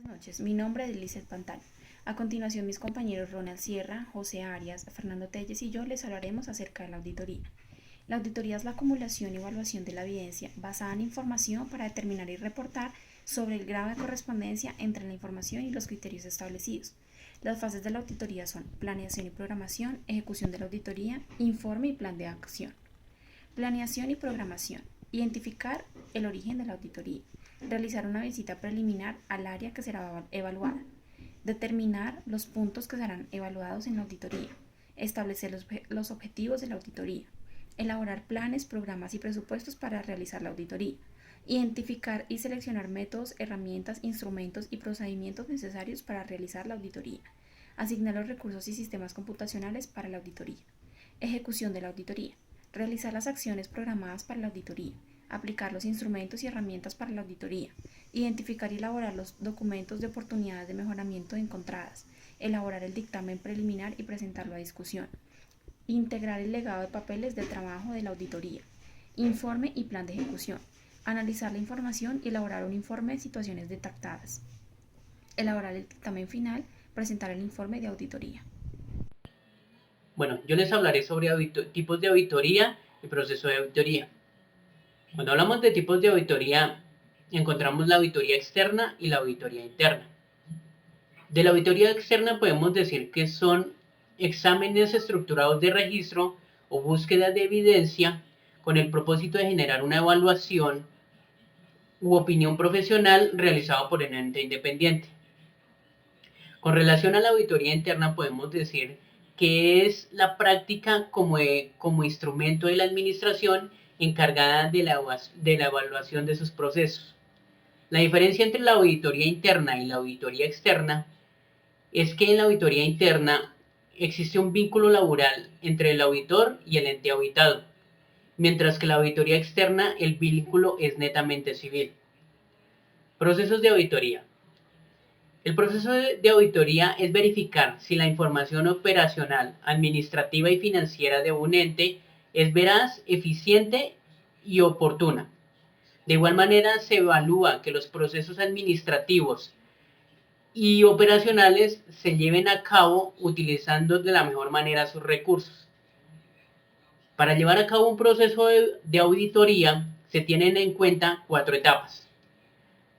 Buenas noches, mi nombre es Lizeth Pantano. A continuación, mis compañeros Ronald Sierra, José Arias, Fernando Telles y yo les hablaremos acerca de la auditoría. La auditoría es la acumulación y evaluación de la evidencia basada en información para determinar y reportar sobre el grado de correspondencia entre la información y los criterios establecidos. Las fases de la auditoría son planeación y programación, ejecución de la auditoría, informe y plan de acción. Planeación y programación. Identificar el origen de la auditoría. Realizar una visita preliminar al área que será evaluada. Determinar los puntos que serán evaluados en la auditoría. Establecer los objetivos de la auditoría. Elaborar planes, programas y presupuestos para realizar la auditoría. Identificar y seleccionar métodos, herramientas, instrumentos y procedimientos necesarios para realizar la auditoría. Asignar los recursos y sistemas computacionales para la auditoría. Ejecución de la auditoría. Realizar las acciones programadas para la auditoría. Aplicar los instrumentos y herramientas para la auditoría. Identificar y elaborar los documentos de oportunidades de mejoramiento encontradas. Elaborar el dictamen preliminar y presentarlo a discusión. Integrar el legado de papeles de trabajo de la auditoría. Informe y plan de ejecución. Analizar la información y elaborar un informe de situaciones detectadas. Elaborar el dictamen final, presentar el informe de auditoría. Bueno, yo les hablaré sobre tipos de auditoría y proceso de auditoría. Cuando hablamos de tipos de auditoría, encontramos la auditoría externa y la auditoría interna. De la auditoría externa podemos decir que son exámenes estructurados de registro o búsqueda de evidencia con el propósito de generar una evaluación u opinión profesional realizada por un ente independiente. Con relación a la auditoría interna podemos decir que es la práctica como instrumento de la administración encargada de la evaluación de sus procesos. La diferencia entre la auditoría interna y la auditoría externa es que en la auditoría interna existe un vínculo laboral entre el auditor y el ente auditado, mientras que la auditoría externa el vínculo es netamente civil. Procesos de auditoría. El proceso de auditoría es verificar si la información operacional, administrativa y financiera de un ente es veraz, eficiente y oportuna. De igual manera, se evalúa que los procesos administrativos y operacionales se lleven a cabo utilizando de la mejor manera sus recursos. Para llevar a cabo un proceso de auditoría se tienen en cuenta 4 etapas.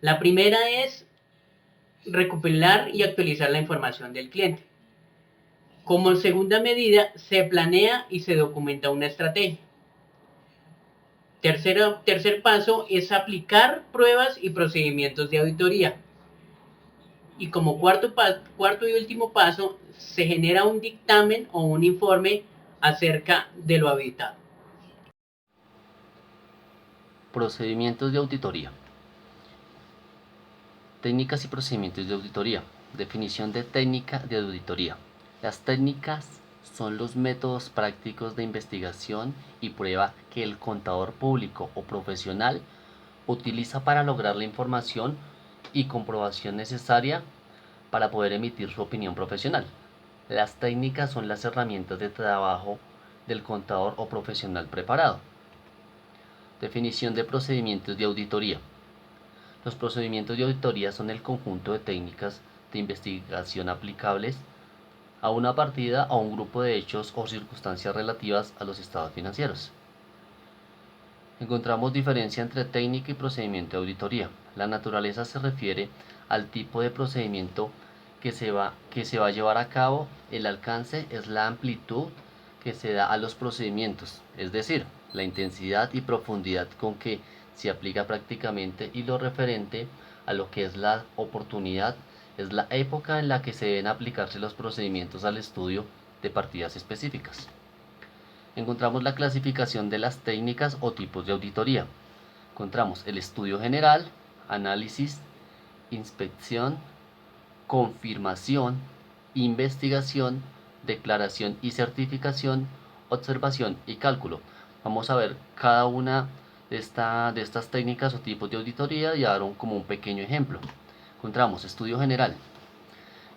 La primera es recopilar y actualizar la información del cliente. Como segunda medida, se planea y se documenta una estrategia. Tercer paso es aplicar pruebas y procedimientos de auditoría. Y como cuarto y último paso, se genera un dictamen o un informe acerca de lo auditado. Procedimientos de auditoría. Técnicas y procedimientos de auditoría. Definición de técnica de auditoría. Las técnicas son los métodos prácticos de investigación y prueba que el contador público o profesional utiliza para lograr la información y comprobación necesaria para poder emitir su opinión profesional. Las técnicas son las herramientas de trabajo del contador o profesional preparado. Definición de procedimientos de auditoría. Los procedimientos de auditoría son el conjunto de técnicas de investigación aplicables a una partida o a un grupo de hechos o circunstancias relativas a los estados financieros. Encontramos diferencia entre técnica y procedimiento de auditoría. La naturaleza se refiere al tipo de procedimiento que se va a llevar a cabo. El alcance es la amplitud que se da a los procedimientos, es decir, la intensidad y profundidad con que se aplica prácticamente, y lo referente a lo que es la oportunidad es la época en la que se deben aplicarse los procedimientos al estudio de partidas específicas. Encontramos la clasificación de las técnicas o tipos de auditoría. Encontramos el estudio general, análisis, inspección, confirmación, investigación, declaración y certificación, observación y cálculo. Vamos a ver cada una de estas técnicas o tipos de auditoría y dar como un pequeño ejemplo. Encontramos estudio general.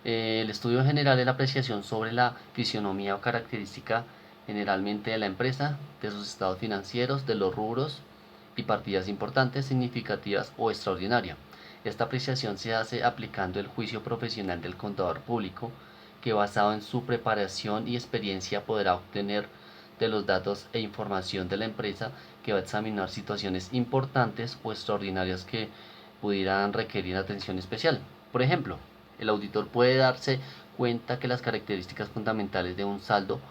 El estudio general es la apreciación sobre la fisionomía o característica generalmente de la empresa, de sus estados financieros, de los rubros y partidas importantes, significativas o extraordinarias. Esta apreciación se hace aplicando el juicio profesional del contador público, que basado en su preparación y experiencia podrá obtener de los datos e información de la empresa que va a examinar situaciones importantes o extraordinarias que pudieran requerir atención especial. Por ejemplo, el auditor puede darse cuenta que las características fundamentales de un saldo.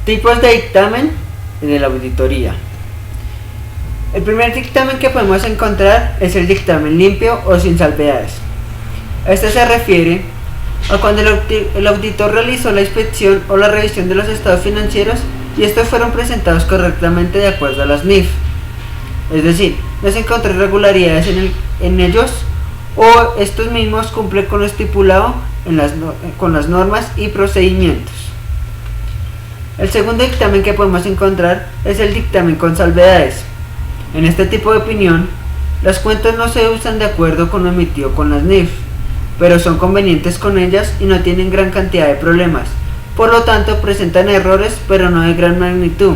Tipos de dictamen en la auditoría. El primer dictamen que podemos encontrar es el dictamen limpio o sin salvedades. Este se refiere a cuando el auditor realizó la inspección o la revisión de los estados financieros y estos fueron presentados correctamente de acuerdo a las NIF. Es decir, no se encontró irregularidades en ellos o estos mismos cumplen con lo estipulado con las normas y procedimientos. El segundo dictamen que podemos encontrar es el dictamen con salvedades. En este tipo de opinión, las cuentas no se usan de acuerdo con lo emitido con las NIF, pero son convenientes con ellas y no tienen gran cantidad de problemas. Por lo tanto, presentan errores, pero no de gran magnitud.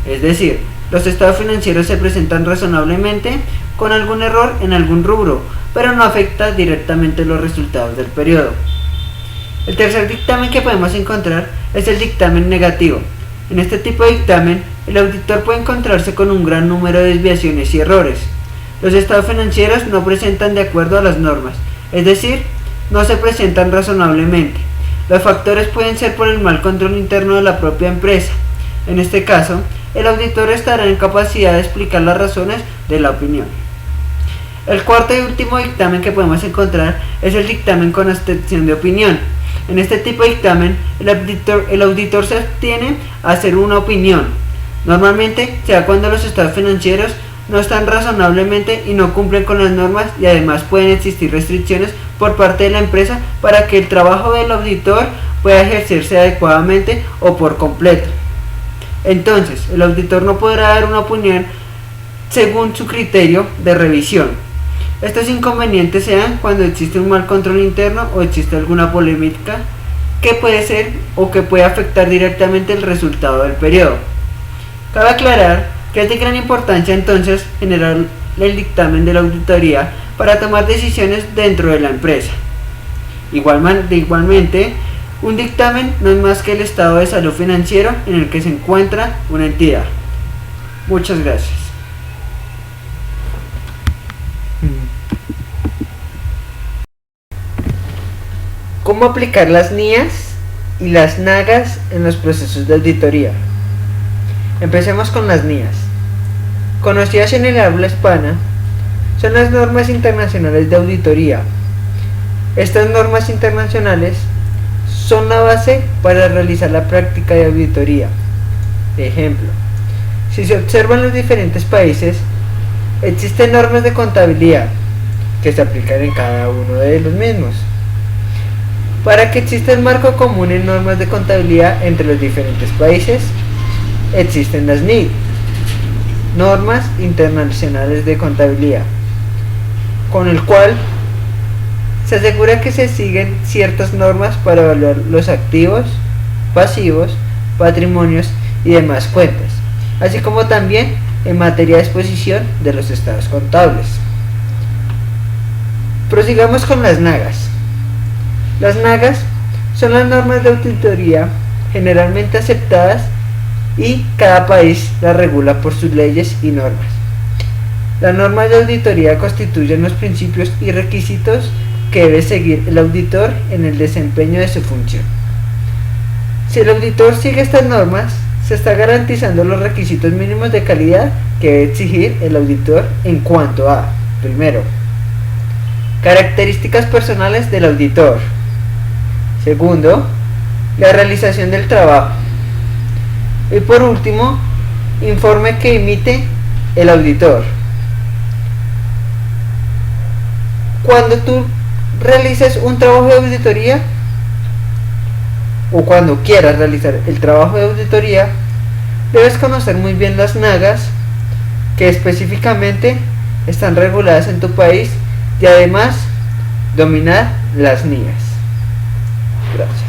Es decir, los estados financieros se presentan razonablemente con algún error en algún rubro, pero no afecta directamente los resultados del periodo. El tercer dictamen que podemos encontrar es el dictamen negativo. En este tipo de dictamen, el auditor puede encontrarse con un gran número de desviaciones y errores. Los estados financieros no presentan de acuerdo a las normas, es decir, no se presentan razonablemente. Los factores pueden ser por el mal control interno de la propia empresa. En este caso, el auditor estará en capacidad de explicar las razones de la opinión. El cuarto y último dictamen que podemos encontrar es el dictamen con abstención de opinión. En este tipo de dictamen, el auditor se abstiene a hacer una opinión. Normalmente se da cuando los estados financieros no están razonablemente y no cumplen con las normas y además pueden existir restricciones por parte de la empresa para que el trabajo del auditor pueda ejercerse adecuadamente o por completo. Entonces, el auditor no podrá dar una opinión según su criterio de revisión. Estos inconvenientes se dan cuando existe un mal control interno o existe alguna polémica que puede ser o que puede afectar directamente el resultado del periodo. Cabe aclarar que es de gran importancia entonces generar el dictamen de la auditoría para tomar decisiones dentro de la empresa. Igualmente, un dictamen no es más que el estado de salud financiero en el que se encuentra una entidad. Muchas gracias. ¿Cómo aplicar las NIAs y las NAGAs en los procesos de auditoría? Empecemos con las NIAs. Conocidas en el habla hispana, son las normas internacionales de auditoría. Estas normas internacionales son la base para realizar la práctica de auditoría. Ejemplo, si se observan los diferentes países, existen normas de contabilidad que se aplican en cada uno de los mismos. Para que exista el marco común en normas de contabilidad entre los diferentes países, existen las NIC, Normas Internacionales de Contabilidad, con el cual se asegura que se siguen ciertas normas para evaluar los activos, pasivos, patrimonios y demás cuentas, así como también en materia de exposición de los estados contables. Prosigamos con las NAGAs. Las NAGAs son las normas de auditoría generalmente aceptadas y cada país las regula por sus leyes y normas. Las normas de auditoría constituyen los principios y requisitos que debe seguir el auditor en el desempeño de su función. Si el auditor sigue estas normas, se está garantizando los requisitos mínimos de calidad que debe exigir el auditor en cuanto a, primero, características personales del auditor. Segundo, la realización del trabajo. Y por último, informe que emite el auditor. Cuando tú realices un trabajo de auditoría o cuando quieras realizar el trabajo de auditoría, debes conocer muy bien las NAGAs que específicamente están reguladas en tu país y además dominar las NIAs. Gracias.